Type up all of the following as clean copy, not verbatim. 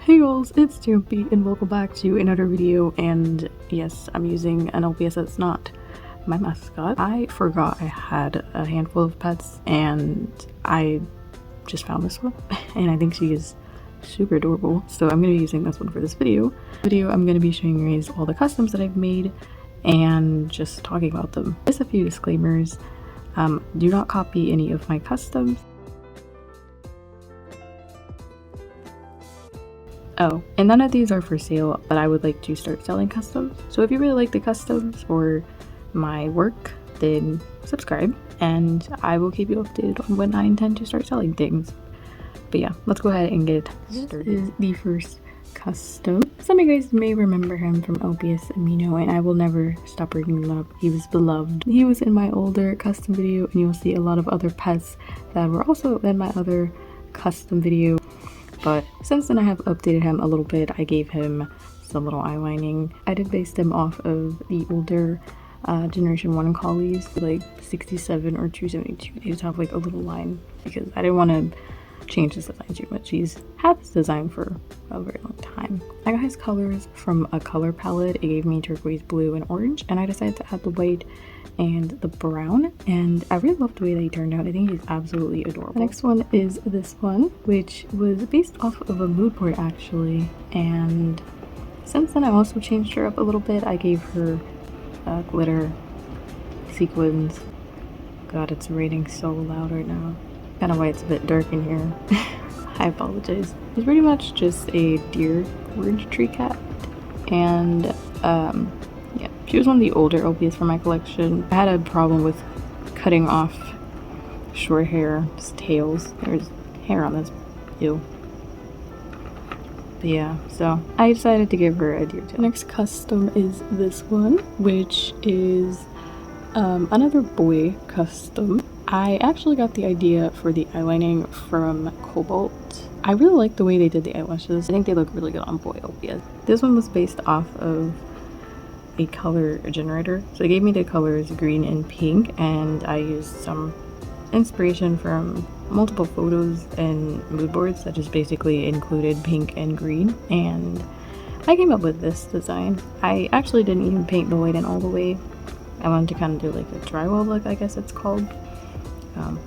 Hey girls, it's Champie and welcome back to another video. And yes, I'm using an LPS that's not my mascot. I forgot I had a handful of pets and I just found this one and I think she is super adorable. So I'm going to be using this one for this video. I'm going to be showing you guys all the customs that I've made and just talking about them. Just a few disclaimers. Do not copy any of my customs. Oh, and none of these are for sale, but I would like to start selling customs. So if you really like the customs or my work, then subscribe and I will keep you updated on when I intend to start selling things. But yeah, let's go ahead and get started. This is the first custom. Some of you guys may remember him from LPS Amino, and I will never stop bringing him up. He was beloved. He was in my older custom video, and you'll see a lot of other pets that were also in my other custom video. But since then I have updated him a little bit. I gave him some little eyelining. I did base them off of the older generation 1 collies, like 67 or 272. They just have like a little line because I didn't want to change this design too much. He's had this design for a very long time. I got his colors from a color palette. It gave me turquoise, blue, and orange, and I decided to add the white and the brown, and I really love the way they turned out. I think he's absolutely adorable. The next one is this one, which was based off of a mood board actually, and since then I also changed her up a little bit. I gave her glitter sequins. God, it's raining so loud right now. Kind of why it's a bit dark in here. I apologize. He's pretty much just a deer orange tree cat, and yeah, she was one of the older LPS from my collection. I had a problem with cutting off short hair, just tails. There's hair on this, ew. But yeah, so I decided to give her a deer tail. Next custom is this one, which is another boy custom. I actually got the idea for the eyelining from Cobalt. I really like the way they did the eyelashes. I think they look really good on boy LPS. This one was based off of a color generator. So they gave me the colors green and pink, and I used some inspiration from multiple photos and mood boards that just basically included pink and green, and I came up with this design. I actually didn't even paint the white in all the way. I wanted to kind of do like a drywall look, I guess it's called.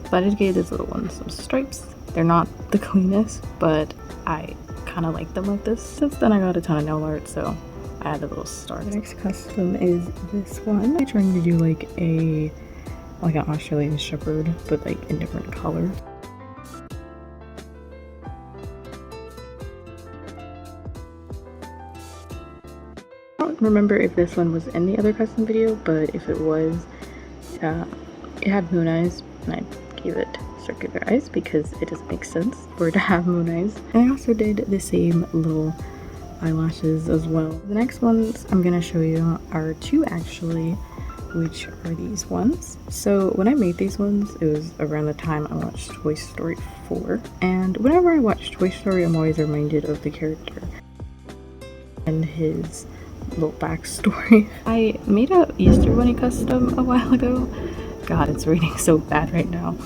But I just gave this little one some stripes. They're not the cleanest, but I kind of like them like this. Since then I got a ton of nail art, so I had a little star. The next custom is this one. I'm trying to do like an Australian Shepherd, but like in different colors. I don't remember if this one was in the other custom video, but if it was, it had moon eyes, and I gave it circular eyes because it doesn't make sense for it to have moon eyes. And I also did the same little eyelashes as well. The next ones I'm gonna show you are two actually, which are these ones. So when I made these ones, it was around the time I watched Toy Story 4, and whenever I watch Toy Story I'm always reminded of the character and his little backstory. I made a Easter bunny custom a while ago. God, it's raining so bad right now.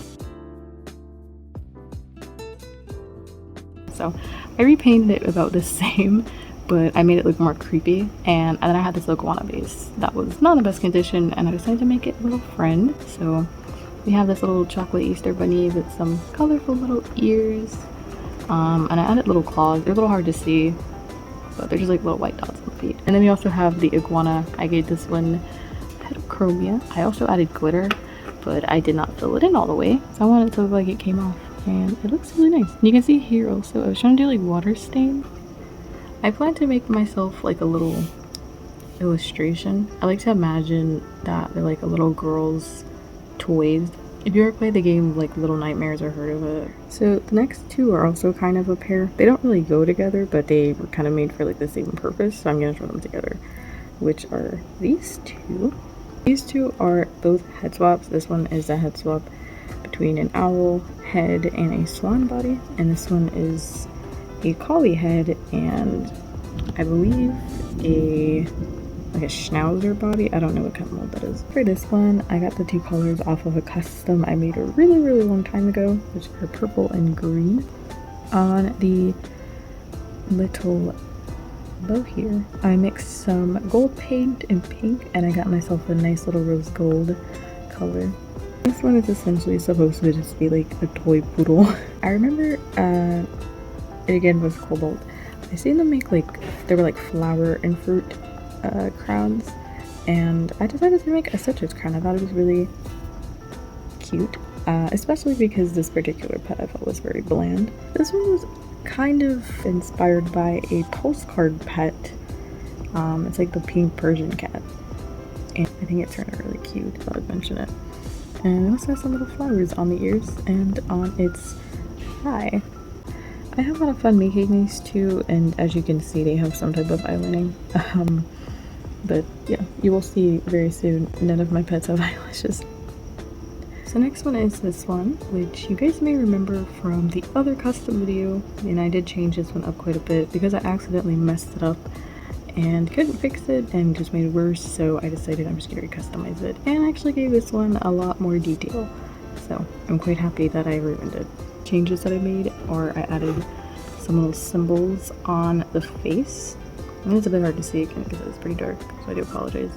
So I repainted it about the same, but I made it look more creepy, and then I had this iguana base that was not in the best condition, and I decided to make it a little friend. So we have this little chocolate Easter bunny with some colorful little ears, and I added little claws. They're a little hard to see, but they're just like little white dots on the feet. And then we also have the iguana. I gave this one heterochromia. I also added glitter, but I did not fill it in all the way, so I wanted it to look like it came off, and it looks really nice. And you can see here also, I was trying to do like water stain. I plan to make myself like a little illustration. I like to imagine that they're like a little girl's toys. If you ever played the game like Little Nightmares or heard of it. So the next two are also kind of a pair. They don't really go together, but they were kind of made for like the same purpose, so I'm gonna throw them together, which are these two. These two are both head swaps. This one is a head swap between an owl head and a swan body, and this one is a collie head and I believe a schnauzer body. I don't know what kind of mold that is. For this one, I got the two colors off of a custom I made a really long time ago, which are purple and green. On the little bow here. I mixed some gold paint and pink, and I got myself a nice little rose gold color. This one is essentially supposed to just be like a toy poodle. I remember it again was cobalt. I seen them make like, they were like flower and fruit crowns, and I decided to make a citrus crown. I thought it was really cute, especially because this particular pet I felt was very bland. This one was kind of inspired by a postcard pet. It's like the pink Persian cat, and I think it turned out really cute, so I'd mention it. And it also has some little flowers on the ears and on its thigh. I have a lot of fun making these too, and as you can see, they have some type of eyelining. But yeah, you will see very soon, none of my pets have eyelashes. So next one is this one, which you guys may remember from the other custom video, and I did change this one up quite a bit because I accidentally messed it up and couldn't fix it and just made it worse, so I decided I'm just going to customize it, and I actually gave this one a lot more detail, so I'm quite happy that I ruined it. Changes that I made are I added some little symbols on the face, and it's a bit hard to see again because it's pretty dark, so I do apologize.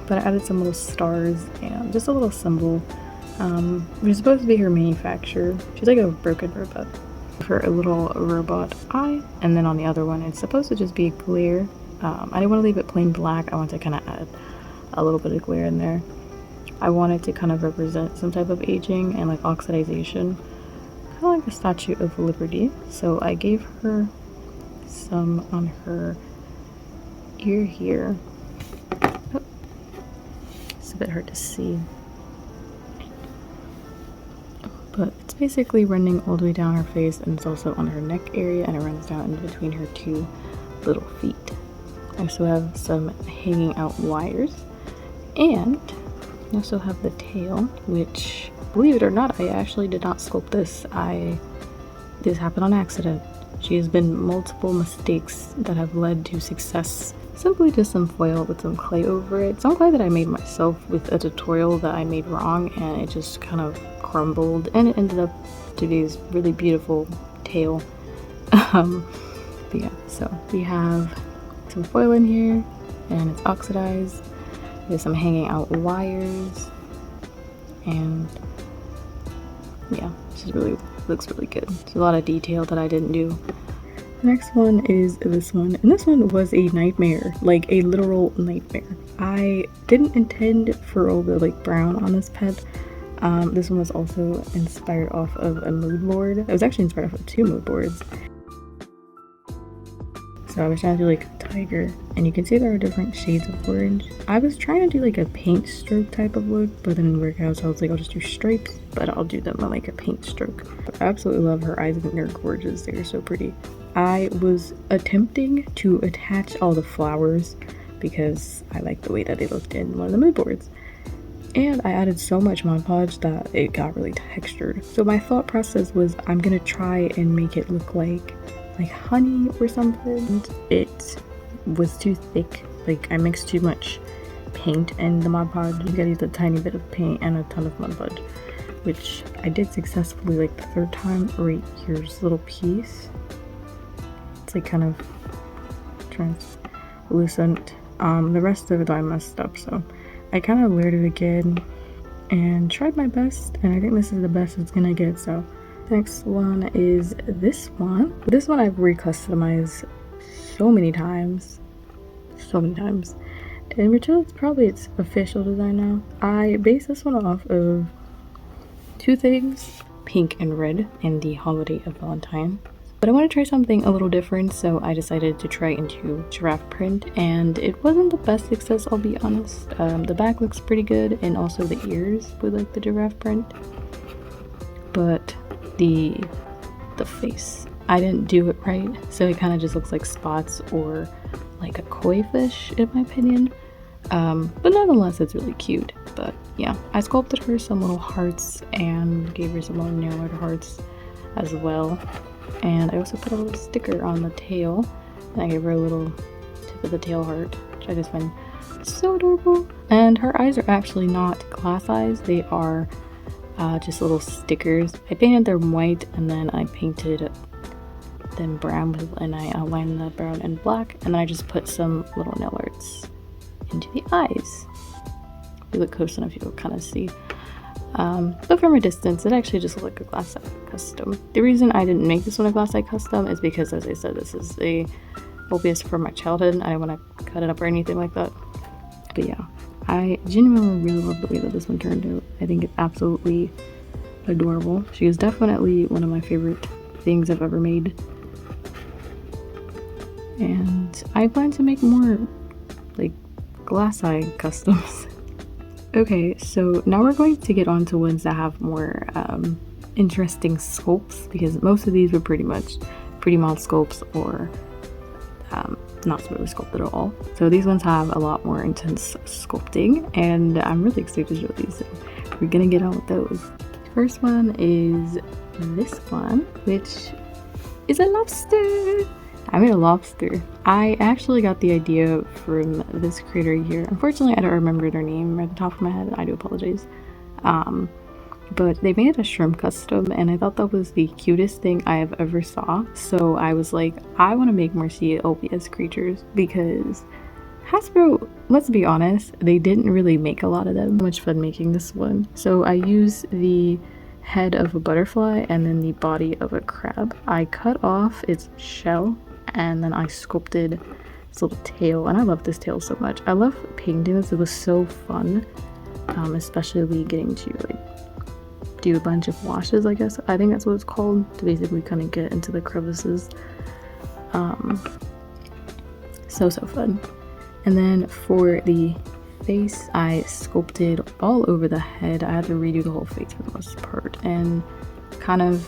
But I added some little stars and just a little symbol, which is supposed to be her manufacturer. She's like a broken robot. For a little robot eye, and then on the other one it's supposed to just be a glare. I didn't want to leave it plain black. I want to kind of add a little bit of glare in there. I wanted to kind of represent some type of aging and like oxidization, kind of like the Statue of Liberty. So I gave her some on her ear here. Oh, it's a bit hard to see, but it's basically running all the way down her face, and it's also on her neck area, and it runs down in between her two little feet. I also have some hanging out wires, and I also have the tail, which, believe it or not, I actually did not sculpt this. This happened on accident. She has been multiple mistakes that have led to success. Simply just some foil with some clay over it. Some clay that I made myself with a tutorial that I made wrong, and it just kind of crumbled, and it ended up to be this really beautiful tail. But yeah, so we have some foil in here, and it's oxidized. There's some hanging out wires, and yeah, it just really looks really good. There's a lot of detail that I didn't do. The next one is this one, and this one was a nightmare, like a literal nightmare. I didn't intend for all the like brown on this pet. This one was also inspired off of a mood board. It was actually inspired off of 2 mood boards. So I was trying to do like a tiger, and you can see there are different shades of orange. I was trying to do like a paint stroke type of look, but it didn't work out, so I was like, I'll just do stripes, but I'll do them on like a paint stroke. I absolutely love her eyes, and they're gorgeous. They're so pretty. I was attempting to attach all the flowers because I liked the way that they looked in one of the mood boards. And I added so much Mod Podge that it got really textured. So my thought process was, I'm gonna try and make it look like honey or something. It was too thick. Like, I mixed too much paint in the Mod Podge. You gotta use a tiny bit of paint and a ton of Mod Podge, which I did successfully like the 3rd time. Right here's a little piece. It's like kind of translucent. The rest of it I messed up, so I kind of layered it again and tried my best, and I think this is the best it's gonna get. So next one is this one. This one I've re-customized so many times. And until it's probably its official design now. I based this one off of 2 things, pink and red, in the holiday of Valentine. But I want to try something a little different, so I decided to try into giraffe print, and it wasn't the best success, I'll be honest. The back looks pretty good, and also the ears with like the giraffe print. But the face, I didn't do it right, so it kind of just looks like spots or like a koi fish in my opinion. But nonetheless, it's really cute. But yeah, I sculpted her some little hearts and gave her some little nail art hearts as well. And I also put a little sticker on the tail, and I gave her a little tip of the tail heart, which I just find so adorable. And her eyes are actually not glass eyes, they are just little stickers. I painted them white, and then I painted then brown, and I outlined the brown and black, and then I just put some little nail arts into the eyes. If you look close enough, you'll kind of see. But from a distance, it actually just looked like a glass eye custom. The reason I didn't make this one a glass eye custom is because, as I said, this is a Lps from my childhood. I didn't want to cut it up or anything like that. But yeah, I genuinely really love the way that this one turned out. I think it's absolutely adorable. She is definitely one of my favorite things I've ever made. And I plan to make more like glass eye customs. Okay, so now we're going to get on to ones that have more interesting sculpts, because most of these were pretty mild sculpts or not smoothly sculpted at all. So these ones have a lot more intense sculpting, and I'm really excited to show these. So we're gonna get on with those. First one is this one, which is a lobster. I made a lobster. I actually got the idea from this creator here. Unfortunately, I don't remember their name at the top of my head. I do apologize. But they made a shrimp custom, and I thought that was the cutest thing I have ever saw. So I was like, I want to make more Lps creatures, because Hasbro, let's be honest, they didn't really make a lot of them. So much fun making this one. So I used the head of a butterfly and then the body of a crab. I cut off its shell, and then I sculpted this little tail, and I love this tail so much. I love painting this. It was so fun, especially getting to like do a bunch of washes, I guess. I think that's what it's called, to basically kind of get into the crevices. So fun. And then for the face, I sculpted all over the head. I had to redo the whole face for the most part, and kind of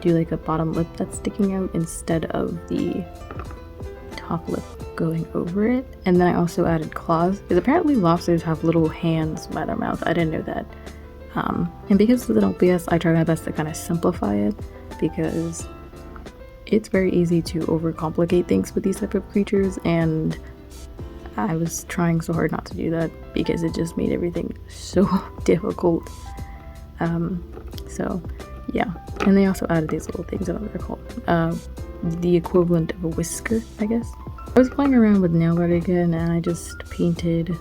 do like a bottom lip that's sticking out instead of the top lip going over it. And then I also added claws, because apparently lobsters have little hands by their mouth. I didn't know that. And because it's an Lps, I try my best to kind of simplify it, because it's very easy to overcomplicate things with these type of creatures, and I was trying so hard not to do that because it just made everything so difficult. So yeah, and they also added these little things, I don't know what they're called, the equivalent of a whisker, I guess. I was playing around with nail art again, and I just painted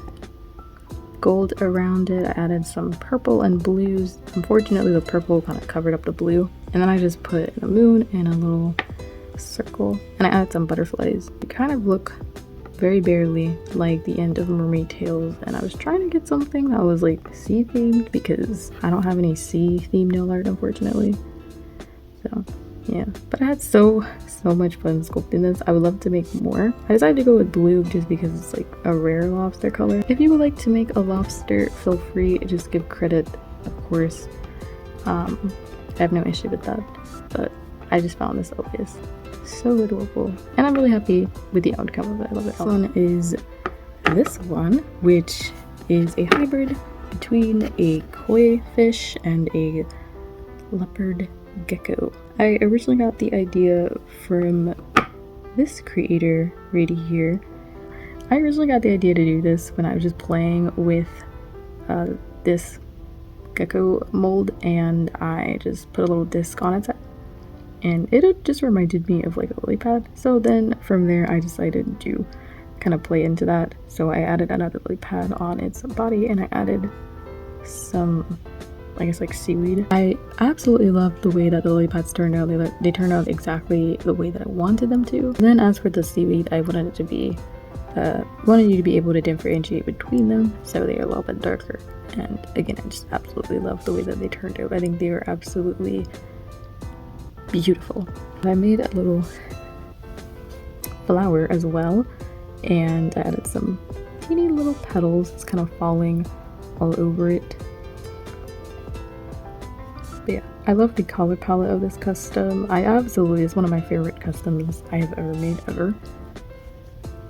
gold around it. I added some purple and blues. Unfortunately, the purple kind of covered up the blue, and then I just put a moon and a little circle, and I added some butterflies. They kind of look very barely like the end of Mermaid Tales, and I was trying to get something that was like sea themed, because I don't have any sea themed nail art, unfortunately. So yeah, but I had so much fun sculpting this. I would love to make more. I decided to go with blue just because it's like a rare lobster color. If you would like to make a lobster, feel free, just give credit, of course. I have no issue with that, but I just found this obvious. So adorable, and I'm really happy with the outcome of it. I love it. This one is this one, which is a hybrid between a koi fish and a leopard gecko. I originally got the idea from this creator right here. I originally got the idea to do this when I was just playing with this gecko mold, and I just put a little disc on its head, and it just reminded me of like a lily pad. So then from there I decided to kind of play into that. So I added another lily pad on its body, and I added some, I guess, like seaweed. I absolutely love the way that the lily pads turned out. They turned out exactly the way that I wanted them to. And then as for the seaweed, I wanted it to be wanted you to be able to differentiate between them, so they are a little bit darker. And again, I just absolutely love the way that they turned out. I think they are absolutely beautiful. I made a little flower as well, and I added some teeny little petals. It's kind of falling all over it. But yeah, I love the color palette of this custom. It's one of my favorite customs I have ever made ever.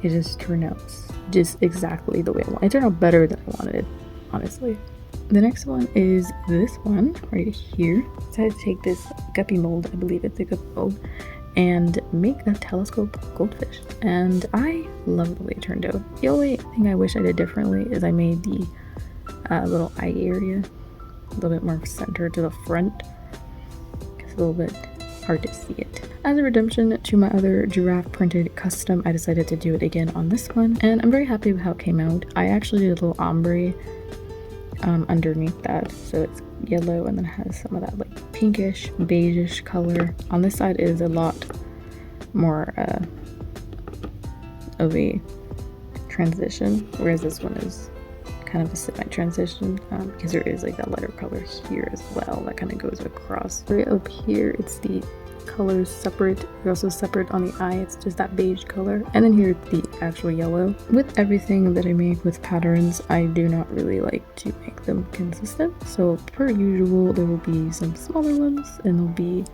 It just turned out just exactly the way I wanted. It turned out better than I wanted it, honestly. The next one is this one right here. I decided to take this guppy mold, I believe it's a guppy mold, and make a telescope goldfish. And I love the way it turned out. The only thing I wish I did differently is I made the little eye area a little bit more centered to the front. It's a little bit hard to see it. As a redemption to my other giraffe printed custom, I decided to do it again on this one, and I'm very happy with how it came out. I actually did a little ombre underneath that, so it's yellow and then it has some of that like pinkish, beigeish color. On this side is a lot more of a transition, whereas this one is kind of a semi-transition because there is like that lighter color here as well that kind of goes across. Right up here, it's the colors separate. They're also separate on the eye, it's just that beige color, and then here the actual yellow. With everything that I make with patterns, I do not really like to make them consistent, so per usual there will be some smaller ones and there'll be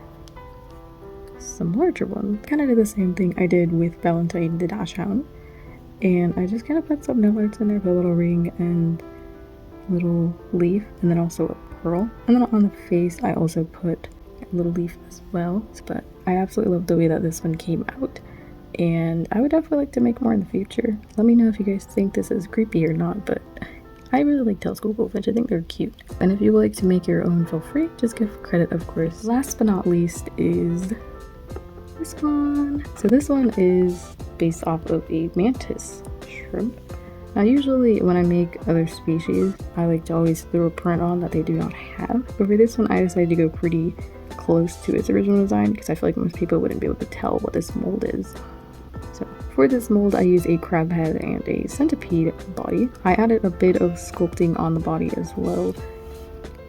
some larger ones. Kind of did the same thing I did with Valentine the Dachshund, and I just kind of put some nail arts in there, put a little ring and a little leaf, and then also a pearl. And then on the face I also put a little leaf as well. But I absolutely love the way that this one came out, and I would definitely like to make more in the future. Let me know if you guys think this is creepy or not, but I really like telescope goldfinch. I think they're cute. And if you would like to make your own, feel free. Just give credit, of course. Last but not least is this one. So this one is based off of a mantis shrimp. Now usually when I make other species, I like to always throw a print on that they do not have. But for this one, I decided to go pretty close to its original design because I feel like most people wouldn't be able to tell what this mold is. So for this mold, I use a crab head and a centipede body. I added a bit of sculpting on the body as well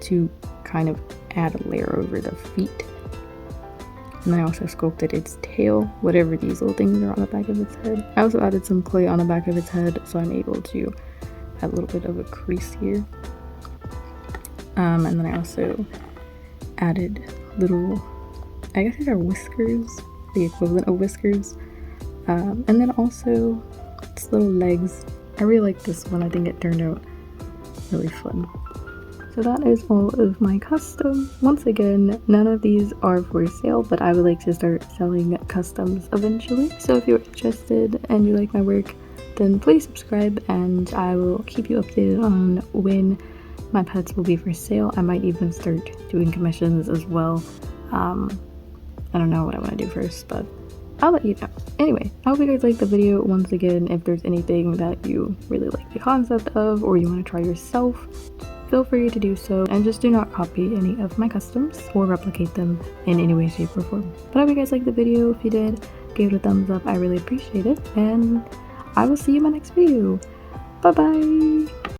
to kind of add a layer over the feet. And I also sculpted its tail, whatever these little things are on the back of its head. I also added some clay on the back of its head, so I'm able to add a little bit of a crease here. And then I also added little, I guess these are whiskers, the equivalent of whiskers. And then also its little legs. I really like this one. I think it turned out really fun. So that is all of my custom. Once again, none of these are for sale, but I would like to start selling customs eventually. So if you're interested and you like my work, then please subscribe and I will keep you updated on when my pets will be for sale. I might even start doing commissions as well. I don't know what I want to do first, but I'll let you know. Anyway, I hope you guys liked the video. Once again, if there's anything that you really like the concept of or you want to try yourself, feel free to do so, and just do not copy any of my customs or replicate them in any way, shape, or form. But I hope you guys liked the video. If you did, give it a thumbs up. I really appreciate it, and I will see you in my next video. Bye bye.